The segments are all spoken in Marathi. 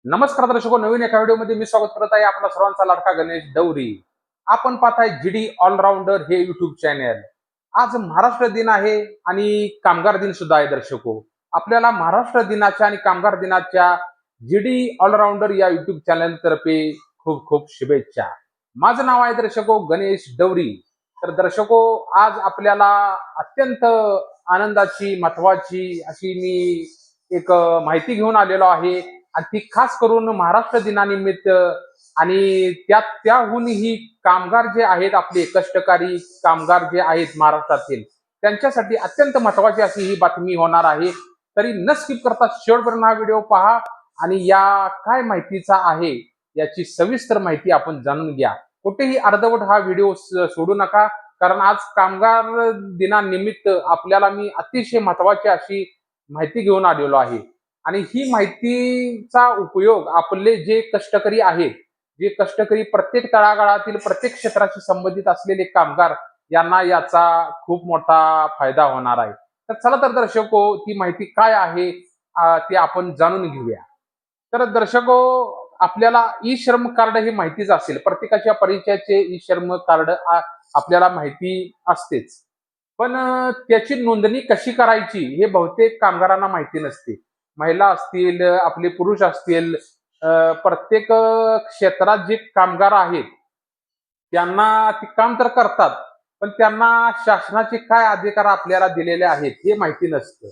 नमस्कार दर्शको, नवीन एका व्हिडिओमध्ये मी स्वागत करत आहे आपला सर्वांचा लाडका गणेश डवरी. आपण पाहताय जीडी ऑलराऊंडर हे युट्यूब चॅनल. आज महाराष्ट्र दिन आहे आणि कामगार दिन सुद्धा आहे दर्शको. आपल्याला महाराष्ट्र दिनाच्या आणि कामगार दिनाच्या जीडी ऑलराऊंडर या युट्यूब चॅनल तर्फे खूप खूप शुभेच्छा. माझं नाव आहे दर्शको गणेश डवरी. तर दर्शको, आज आपल्याला अत्यंत आनंदाची महत्वाची अशी मी एक माहिती घेऊन आलेलो आहे आणि ती खास करून महाराष्ट्र दिनानिमित्त. आणि त्याहूनही कामगार जे आहेत, आपले कष्टकरी कामगार जे आहेत महाराष्ट्रातील, त्यांच्यासाठी अत्यंत महत्वाची अशी ही बातमी होणार आहे. तरी न स्किप करता शेवटपर्यंत हा व्हिडिओ पहा आणि या काय माहितीचा आहे याची सविस्तर माहिती आपण जाणून घ्या. कुठेही अर्धवट हा व्हिडिओ सोडू नका, कारण आज कामगार दिनानिमित्त आपल्याला मी अतिशय महत्वाची अशी माहिती घेऊन आलेलो आहे. आणि ही माहितीचा उपयोग आपले जे कष्टकरी आहेत, जे कष्टकरी प्रत्येक तळागाळातील प्रत्येक क्षेत्राशी संबंधित असलेले कामगार, यांना याचा खूप मोठा फायदा होणार आहे. तर चला तर दर्शको, ती माहिती काय आहे ती आपण जाणून घेऊया. तर दर्शको, आपल्याला ई श्रम कार्ड हे माहितीच असेल. प्रत्येकाच्या परिचयाचे ई श्रम कार्ड आपल्याला माहिती असतेच. पण त्याची नोंदणी कशी करायची हे बहुतेक कामगारांना माहिती नसते. महिला असतील, आपले पुरुष असतील, प्रत्येक क्षेत्रात जे कामगार आहेत त्यांना ते काम तर करतात, पण त्यांना शासनाचे काय अधिकार आपल्याला दिलेले आहेत हे माहिती नसतं.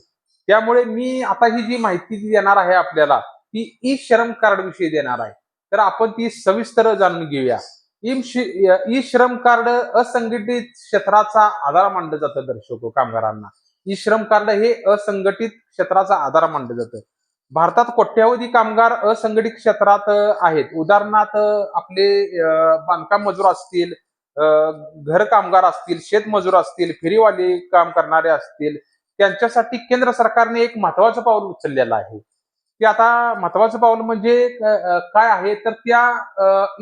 त्यामुळे मी आता ही जी माहिती देणार आहे आपल्याला, ती ई श्रम कार्ड विषयी देणार आहे. तर आपण ती सविस्तर जाणून घेऊया. ई श्रम कार्ड असंघटित क्षेत्राचा आधार मानलं जातं दर्शको कामगारांना. ई श्रम कार्ड हे असंघटित क्षेत्राचा आधार मानलं जातं. भारतात कोट्यावधी कामगार असंघटित क्षेत्रात आहेत. उदाहरणार्थ आपले बांधकाम मजूर असतील, घर कामगार असतील, शेतमजूर असतील, फेरीवाले काम करणारे असतील, त्यांच्यासाठी केंद्र सरकारने एक महत्वाचं पाऊल उचललेलं आहे. ते आता महत्वाचं पाऊल म्हणजे काय आहे, तर त्या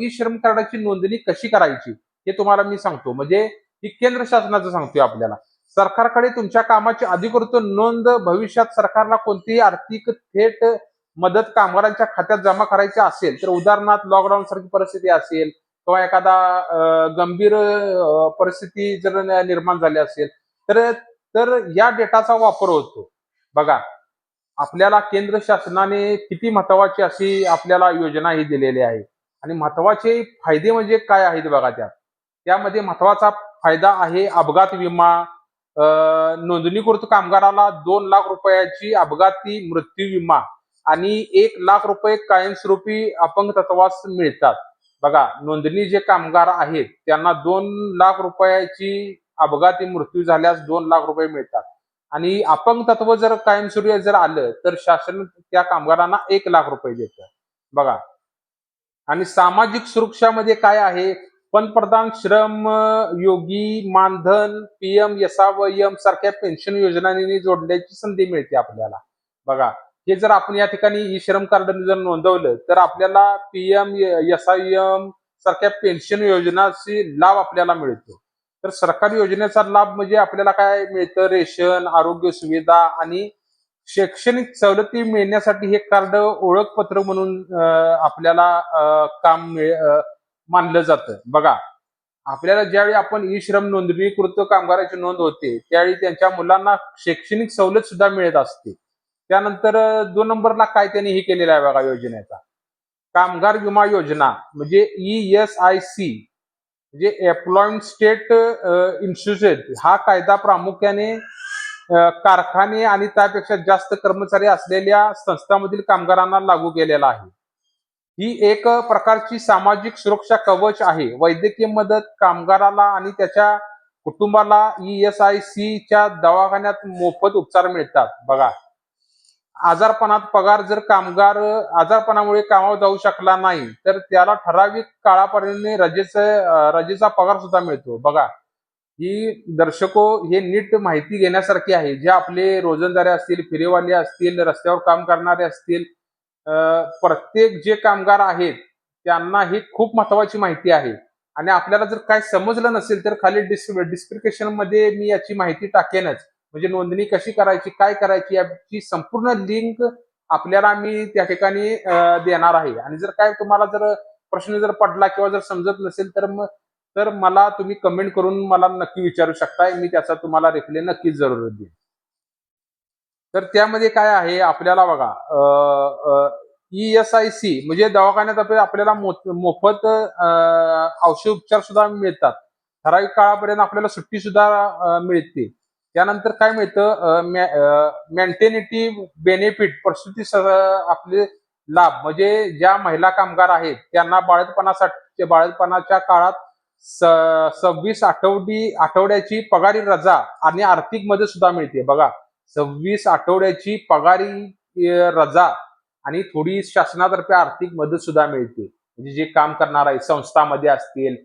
ई श्रम कार्डाची नोंदणी कशी करायची हे तुम्हाला मी सांगतो. म्हणजे ही केंद्र शासनाचं सांगतोय आपल्याला. सरकारकडे तुमच्या कामाची अधिकृत नोंद, भविष्यात सरकारला कोणतीही आर्थिक थेट मदत कामगारांच्या खात्यात जमा करायची असेल, तर उदाहरणार्थ लॉकडाऊन सारखी परिस्थिती असेल किंवा एखादा गंभीर परिस्थिती जर निर्माण झाली असेल, तर तर या डेटाचा वापर होतो. बघा, आपल्याला केंद्र शासनाने किती महत्वाची अशी आपल्याला योजना ही दिलेली आहे. आणि महत्वाचे फायदे म्हणजे काय आहेत बघा त्यामध्ये महत्वाचा फायदा आहे अपघात विमा. नोंदणीकृत कामगाराला 2 लाख रुपयाची अपघाती मृत्यू विमा आणि 1 लाख रुपये कायमस्वरूपी अपंगत्वास मिळतात. बघा, नोंदणी जे कामगार आहेत त्यांना 2 लाख रुपयाची अपघाती मृत्यू झाल्यास 2 लाख रुपये मिळतात. आणि अपंगत्व जर कायमस्वरूपी जर आलं तर शासन त्या कामगारांना 1 लाख रुपये देतं. बघा, आणि सामाजिक सुरक्षामध्ये काय आहे, पंतप्रधान श्रम योगी मानधन, पीएम यसावयम सारख्या पेन्शन योजनांनी जोडण्याची संधी मिळते आपल्याला. बघा, हे जर आपण या ठिकाणी ई श्रम कार्ड जर नोंदवलं तर आपल्याला पीएम यसावयम सारख्या पेन्शन योजनाची लाभ आपल्याला मिळतो. तर सरकारी योजनेचा लाभ म्हणजे आपल्याला काय मिळतं, रेशन, आरोग्य सुविधा आणि शैक्षणिक सवलती मिळण्यासाठी हे कार्ड ओळखपत्र म्हणून आपल्याला काम मानलं जातं. बघा, आपल्याला ज्यावेळी आपण ई श्रम नोंदणीकृत कामगाराची नोंद होते त्यावेळी त्यांच्या मुलांना शैक्षणिक सवलत सुद्धा मिळत असते. त्यानंतर 2 नंबरला काय त्यांनी हे केलेलं आहे बघा योजनेचा, कामगार विमा योजना म्हणजे ESIC, म्हणजे एम्प्लॉयमेंट स्टेट इन्शुरन्स. हा कायदा प्रामुख्याने कारखाने आणि त्यापेक्षा जास्त कर्मचारी असलेल्या संस्थांमधील कामगारांना लागू केलेला आहे. ही एक प्रकारची सामाजिक सुरक्षा कवच आहे. वैद्यकीय मदत कामगाराला आणि त्याच्या कुटुंबाला ESICच्या दवाखान्यात मोफत उपचार मिळतात. बघा, आजारपणात पगार, जर कामगार आजारपणामुळे कामावर जाऊ शकला नाही तर त्याला ठराविक काळापर्यंत रजेचा पगार सुद्धा मिळतो. बघा, ही दर्शको हे नीट माहिती घेण्यासारखी आहे. जे आपले रोजंदारे असतील, फेरीवाले असतील, रस्त्यावर काम करणारे असतील, प्रत्येक जे कामगार आहेत त्यांना ही खूप महत्वाची माहिती आहे. आणि आपल्याला जर काय समजलं नसेल तर खाली डिस्क्रिप्शन मध्ये मी याची माहिती टाकेनच. म्हणजे नोंदणी कशी करायची, काय करायची याची संपूर्ण लिंक आपल्याला मी त्या ठिकाणी देणार आहे. आणि जर काय तुम्हाला जर प्रश्न जर पडला किंवा जर समजत नसेल तर मला तुम्ही कमेंट करून मला नक्की विचारू शकताय. मी त्याचा तुम्हाला रिप्लाय नक्कीच जरूर देईन. तर त्यामध्ये काय आहे आपल्याला बघा, ESIC म्हणजे दवाखान्यात आपल्याला मोफत औषध उपचार सुद्धा मिळतात. ठराविक काळापर्यंत आपल्याला सुट्टी सुद्धा मिळते. त्यानंतर काय मिळतं, मेंटेनिटी बेनिफिट प्रसूती आपले लाभ म्हणजे ज्या महिला कामगार आहेत त्यांना बाळंतपणाच्या काळात 26 आठवड्याची पगारी रजा आणि आर्थिक मदत सुद्धा मिळते. बघा, 26 आठवड्याची पगारी रजा आणि थोडी शासनातर्फे आर्थिक मदत सुद्धा मिळते. म्हणजे जे काम करणार आहे संस्थामध्ये असतील,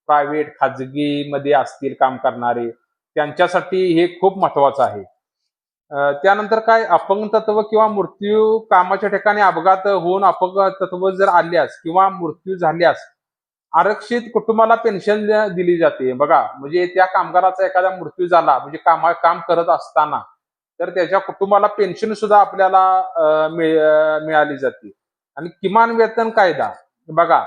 प्रायव्हेट खाजगी मध्ये असतील काम करणारे, त्यांच्यासाठी हे खूप महत्वाचं आहे. त्यानंतर काय, अपंगत्व किंवा मृत्यू कामाच्या ठिकाणी अपघात होऊन अपंगत्व जर आल्यास किंवा मृत्यू झाल्यास आरक्षित कुटुंबाला पेन्शन दिली जाते. बघा, म्हणजे त्या कामगाराचा एखादा मृत्यू झाला म्हणजे काम करत असताना तर त्याच्या कुटुंबाला पेन्शन सुद्धा आपल्याला मिळाली जाते. आणि किमान वेतन कायदा बघा,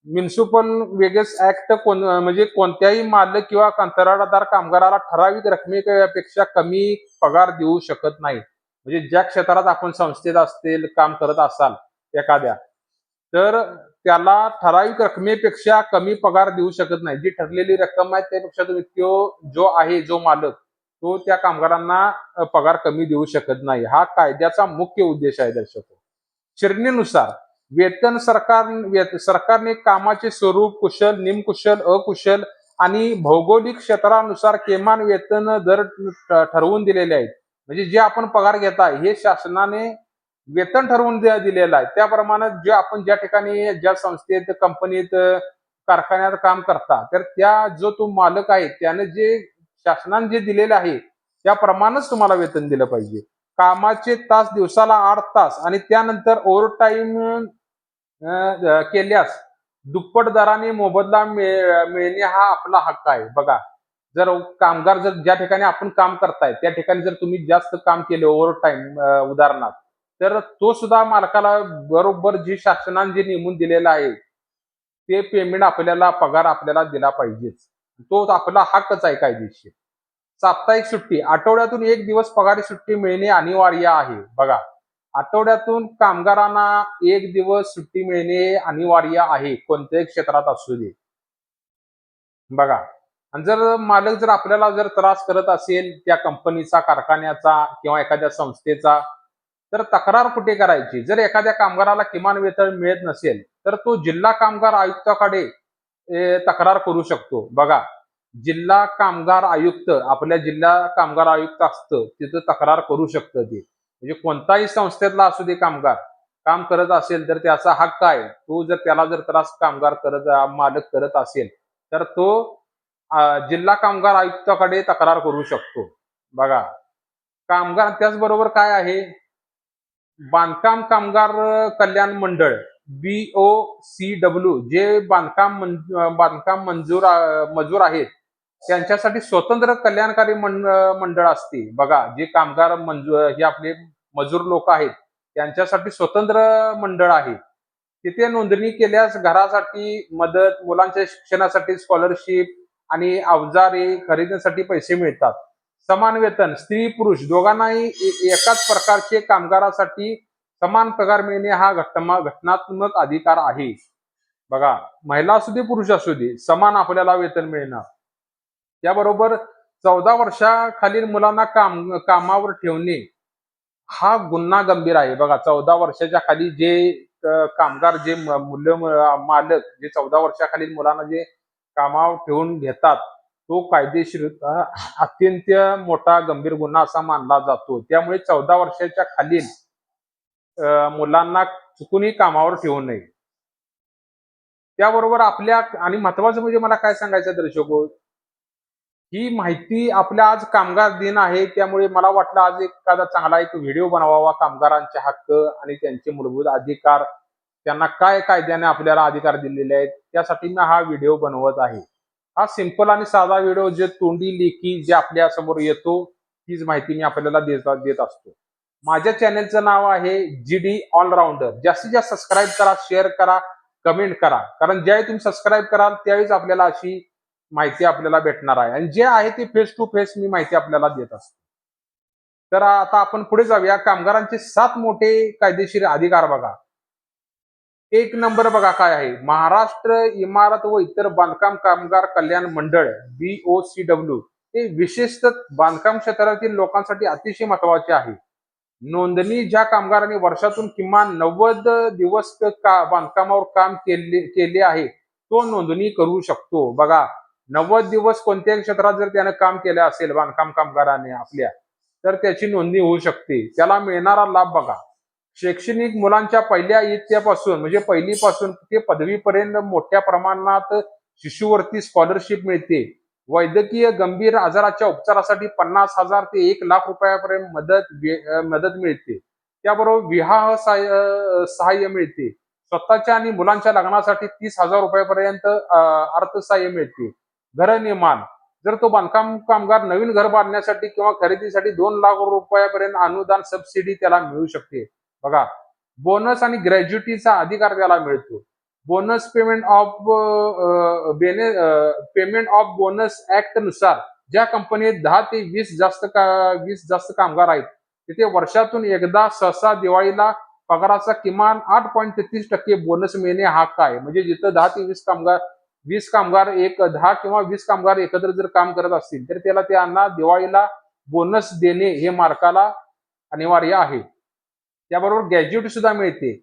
म्युनिसिपल वेजेस ऍक्ट म्हणजे कोणत्याही मालक किंवा कंत्राटदार कामगाराला ठराविक रकमेपेक्षा कमी पगार देऊ शकत नाही. म्हणजे ज्या क्षेत्रात आपण संस्थेत असतील काम करत असाल एखाद्या, तर त्याला ठराविक रकमेपेक्षा कमी पगार देऊ शकत नाही. जी ठरलेली रक्कम आहे त्यापेक्षा तुम्ही जो मालक तो त्या कामगारांना पगार कमी देऊ शकत नाही. हा कायद्याचा मुख्य उद्देश आहे दर्शको. श्रेणीनुसार वेतन सरकारने कामाचे स्वरूप कुशल, निमकुशल, अकुशल आणि भौगोलिक क्षेत्रानुसार किमान वेतन दर ठरवून दिलेले आहेत. म्हणजे जे आपण पगार घेताय हे शासनाने वेतन ठरवून दिलेलं आहे. त्याप्रमाणे जे आपण ज्या ठिकाणी ज्या संस्थेत, कंपनीत, कारखान्यात काम करता, तर जो तो मालक आहे त्याने जे शासनाने जे दिलेलं आहे त्याप्रमाणेच तुम्हाला वेतन दिलं पाहिजे. कामाचे तास दिवसाला 8 तास आणि त्यानंतर ओव्हर टाइम केल्यास दुप्पट दराने मोबदला मिळणे हा आपला हक्क आहे. बघा, जर कामगार जर ज्या ठिकाणी आपण काम करताय त्या ठिकाणी जर तुम्ही जास्त काम केले ओव्हर टाइम उदाहरणार्थ, तर तो सुद्धा मालकाला बरोबर जे शासनाने जे नेमून दिलेलं आहे ते पेमेंट आपल्याला पगार आपल्याला दिला पाहिजेच. तो आपला हक्कच आहे कायदेशीर. साप्ताहिक सुट्टी आठवड्यातून 1 दिवस पगारी सुट्टी मिळणे अनिवार्य आहे. बघा, आठवड्यातून कामगारांना 1 दिवस सुट्टी मिळणे अनिवार्य आहे, कोणत्याही क्षेत्रात असू दे. बघा, आणि जर मालक जर आपल्याला जर त्रास करत असेल त्या कंपनीचा, कारखान्याचा किंवा एखाद्या संस्थेचा, तर तक्रार कुठे करायची? जर एखाद्या कामगाराला किमान वेतन मिळत नसेल तर तो जिल्हा कामगार आयुक्ताकडे तक्रार करू शकतो. बघा, जिल्हा कामगार आयुक्त, आपल्या जिल्हा कामगार आयुक्त असतं तिथं तक्रार करू शकतं ते. म्हणजे कोणताही संस्थेतला असू दे कामगार काम करत असेल तर त्याचा हक्क आहे. तो जर त्याला जर त्रास मालक करत असेल तर तो जिल्हा कामगार आयुक्ताकडे तक्रार करू शकतो. बघा, कामगार त्याचबरोबर काय आहे, बांधकाम कामगार कल्याण मंडळ BOCW जे बांधकाम मजूर आहेत त्यांच्यासाठी स्वतंत्र कल्याणकारी मंडळ असते. बघा, जे कामगार हे आपले मजूर लोक आहेत त्यांच्यासाठी स्वतंत्र मंडळ आहे. तिथे नोंदणी केल्यास घरासाठी मदत, मुलांच्या शिक्षणासाठी स्कॉलरशिप आणि अवजारे खरेदीसाठी पैसे मिळतात. समान वेतन स्त्री पुरुष दोघांनाही एकाच प्रकारचे कामगारासाठी समान पगार मिळणे हा घटनात्मक अधिकार आहे. बघा, महिला असू दे पुरुष असू दे समान आपल्याला वेतन मिळणार. त्याबरोबर 14 वर्षाखालील मुलांना कामावर ठेवणे हा गुन्हा गंभीर आहे. बघा, 14 वर्षाच्या खाली जे कामगार जे मालक जे 14 वर्षाखालील मुलांना जे कामावर ठेवून घेतात तो कायदेशीर अत्यंत मोठा गंभीर गुन्हा असा मानला जातो. त्यामुळे 14 वर्षाच्या खालील मुलांना चुकूनही कामावर ठेवू नये. त्याबरोबर आणि महत्वाचं म्हणजे मला काय सांगायचं दर्शको, ही माहिती आपल्या आज कामगार दिन आहे त्यामुळे मला वाटलं आज एखादा चांगला एक व्हिडिओ बनवावा. कामगारांचे हक्क आणि त्यांचे मूलभूत अधिकार, त्यांना काय कायद्याने आपल्याला अधिकार दिलेले आहेत त्यासाठी मी हा व्हिडिओ बनवत आहे. हा सिंपल आणि साधा व्हिडिओ जे तोंडी लेखी जे आपल्या समोर येतो तीच माहिती मी आपल्याला देत असतो. माझ्या चॅनलचं नाव आहे GD ऑलराऊंडर. जास्तीत जास्त सबस्क्राईब करा, शेअर करा, कमेंट करा. कारण ज्यावेळी तुम्ही सबस्क्राईब कराल त्यावेळीच आपल्याला अशी माहिती आपल्याला भेटणार आहे आणि जे आहे ते फेस टू फेस मी माहिती आपल्याला देत असतो. तर आता आपण पुढे जाऊया. कामगारांचे 7 मोठे कायदेशीर अधिकार बघा. एक नंबर बघा काय आहे. महाराष्ट्र इमारत व इतर बांधकाम कामगार कल्याण मंडळ BOCW हे विशेषतः बांधकाम क्षेत्रातील लोकांसाठी अतिशय महत्वाचे आहे. नोंदणी ज्या कामगारांनी वर्षातून किमान 90 दिवस बांधकामावर काम केले आहे तो नोंदणी करू शकतो. बघा, 90 दिवस कोणत्याही क्षेत्रात जर त्यानं काम केलं असेल बांधकाम कामगाराने आपल्या, तर त्याची नोंदणी होऊ शकते. त्याला मिळणारा लाभ बघा. शैक्षणिक मुलांच्या पहिल्या इयत्तेपासून म्हणजे पहिलीपासून ते पदवीपर्यंत मोठ्या प्रमाणात शिष्यवृत्ती स्कॉलरशिप मिळते. वैद्यकीय गंभीर आजाराच्या उपचारासाठी 50,000 ते 1,00,000 रुपयापर्यंत मदत मिळते. त्याबरोबर विवाह सहाय्य मिळते. स्वतःच्या आणि मुलांच्या लग्नासाठी 30,000 रुपयापर्यंत अर्थसहाय्य मिळते. गृहनिर्माण जर तो बांधकाम कामगार नवीन घर बांधण्यासाठी किंवा खरेदीसाठी 2,00,000 रुपयापर्यंत अनुदान सबसिडी त्याला मिळू शकते. बघा, बोनस आणि ग्रॅज्युटीचा अधिकार त्याला मिळतो. Bonus payment of bonus act नुसार ज्या कंपनीत 10 ते 20 जास्त कामगार आहेत तिथे वर्षातून एकदा सहसा दिवाळीला पगाराचा किमान 8.33% बोनस मिळणे हक्क आहे. म्हणजे जिथं 10 ते 20 कामगार 10 किंवा 20 कामगार एकत्र जर काम करत असतील तर त्याला त्यांना दिवाळीला बोनस देणे हे मार्काला अनिवार्य आहे. त्याबरोबर ग्रॅज्युटी सुद्धा मिळते.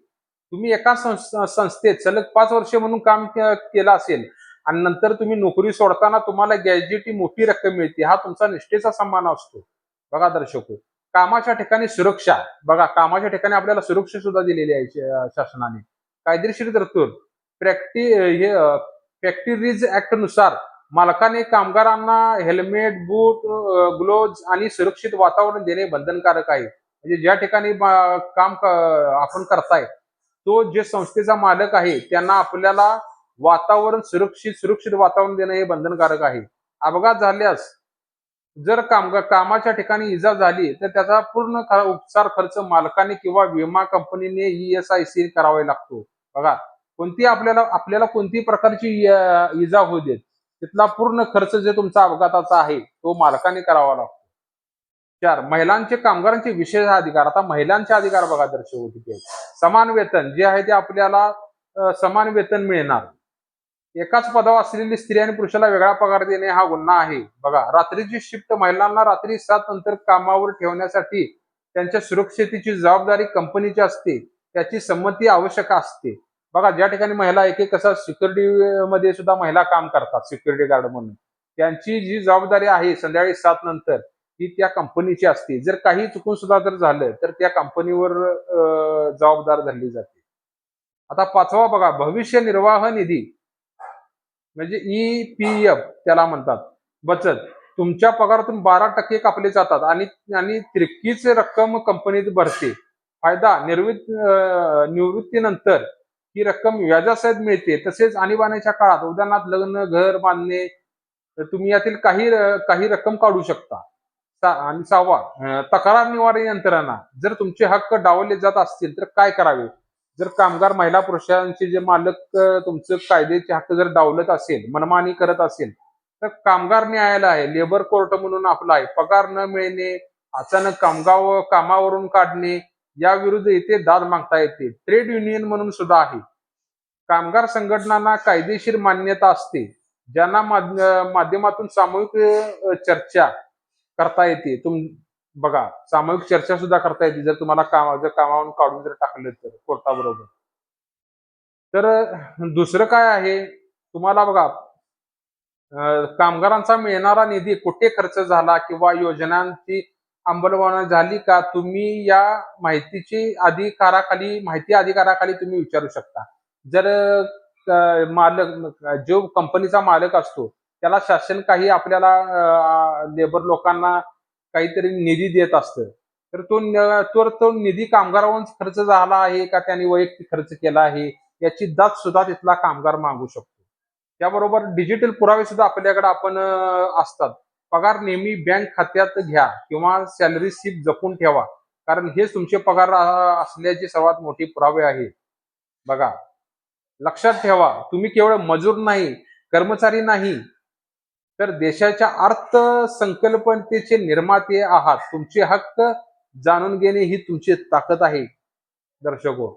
तुम्ही एका संस्थेत सलग 5 वर्ष म्हणून काम केलं असेल आणि नंतर तुम्ही नोकरी सोडताना तुम्हाला ग्रॅज्युटी मोठी रक्कम मिळते. हा तुमचा निष्ठेचा सन्मान असतो. बघा दर्शको, कामाच्या ठिकाणी सुरक्षा बघा, कामाच्या ठिकाणी आपल्याला सुरक्षा सुद्धा दिलेली आहे शासनाने. कायदेशीर तरतूद फॅक्टरीज ऍक्ट नुसार मालकाने कामगारांना हेल्मेट, बूट, ग्लोव्ज आणि सुरक्षित वातावरण देणे बंधनकारक आहे. म्हणजे ज्या ठिकाणी काम आपण करताय तो जे संस्थेचा मालक आहे त्यांना आपल्याला सुरक्षित वातावरण देणं हे बंधनकारक आहे. अपघात झाल्यास जर कामाच्या ठिकाणी इजा झाली तर त्याचा पूर्ण उपचार खर्च मालकाने किंवा विमा कंपनीने ESIC करावा लागतो. बघा, आपल्याला कोणती प्रकारची इजा होऊ देत तिथला पूर्ण खर्च जे तुमचा अपघाताचा आहे तो मालकाने करावा लागतो. 4 महिलांचे कामगारांचे विशेष अधिकार. आता महिलांचे अधिकार बघा दर्शवू किती आहेत. समान वेतन जे आहे ते आपल्याला समान वेतन मिळणार. एकाच पदावर असलेली स्त्री आणि पुरुषाला वेगळा पगार देणे हा गुन्हा आहे. बघा, रात्रीची शिफ्ट महिलांना रात्री 7 नंतर कामावर ठेवण्यासाठी त्यांच्या सुरक्षतेची जबाबदारी कंपनीची असते. त्याची संमती आवश्यक असते. बघा, ज्या ठिकाणी महिला एक कसं सिक्युरिटी मध्ये सुद्धा महिला काम करतात सिक्युरिटी गार्ड म्हणून, त्यांची जी जबाबदारी आहे संध्याकाळी 7 नंतर ही त्या कंपनीची असते. जर काही चुकून सुद्धा जर झालं तर त्या कंपनीवर जबाबदार धरली जाते. आता 5वा बघा, भविष्य निर्वाह निधी म्हणजे EPF त्याला म्हणतात बचत. तुमच्या पगारातून 12% कापले जातात आणि तिरकीच रक्कम कंपनीत भरते. फायदा निवृत्तीनंतर ही रक्कम व्याजासहित मिळते. तसेच आणीबाणीच्या काळात उदाहरणार्थ लग्न, घर बांधणे तुम्ही यातील काही रक्कम काढू शकता. आणि 6वा तक्रार निवारण यंत्रणा. जर तुमचे हक्क डावलले जात असतील तर काय करावे. जर कामगार महिला पुरुषांचे जे मालक तुमचं कायद्याचे हक्क जर डावलत असेल, मनमानी करत असेल तर कामगार न्यायालय आहे, लेबर कोर्ट म्हणून आपला आहे. पगार न मिळणे, अचानक कामावरून काढणे याविरुद्ध इथे दाद मागता येते. ट्रेड युनियन म्हणून सुद्धा आहे. कामगार संघटनांना कायदेशीर मान्यता असते, ज्यांना माध्यमातून सामूहिक चर्चा करता येते. बघा, सामूहिक चर्चा सुद्धा करता येते जर तुम्हाला कामावरून काढून जर टाकलं तर कोर्टाबरोबर. तर दुसरं काय आहे तुम्हाला बघा, कामगारांचा मिळणारा निधी कुठे खर्च झाला किंवा योजनांची अंमलबजावणी झाली का, तुम्ही या माहिती अधिकाराखाली तुम्ही विचारू शकता. जर जो कंपनीचा मालक असतो त्याला शासन काही आपल्याला लेबर लोकांना काहीतरी निधी देत असतं, तर तो निधी कामगारांवर खर्च झाला आहे का त्यांनी वैयक्तिक खर्च केला आहे याची दाद सुद्धा तिथला कामगार मागू शकतो. त्याबरोबर डिजिटल पुरावे सुद्धा आपल्याकडे असतात. पगार नेहमी बँक खात्यात घ्या किंवा सॅलरी स्लिप जपून ठेवा. कारण हेच तुमचे पगार असल्याची सर्वात मोठी पुरावे आहे. बघा, लक्षात ठेवा, तुम्ही केवळ मजूर नाही, कर्मचारी नाही, तर देशाच्या अर्थसंकल्पनेचे निर्माते आहात. तुमचे हक्क जाणून घेणे ही तुमची ताकद आहे, दर्शको.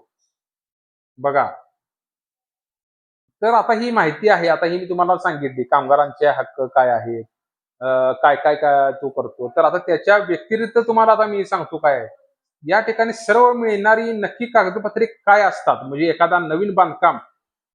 बघा, तर आता ही माहिती आहे. आता ही मी तुम्हाला सांगितली कामगारांचे हक्क काय आहेत, काय काय काय तो करतो. तर आता त्याच्या व्यतिरिक्त तुम्हाला आता मी सांगतो काय आहे. या ठिकाणी सर्व मिळणारी नक्की कागदपत्रे काय असतात, म्हणजे एखादा नवीन बांधकाम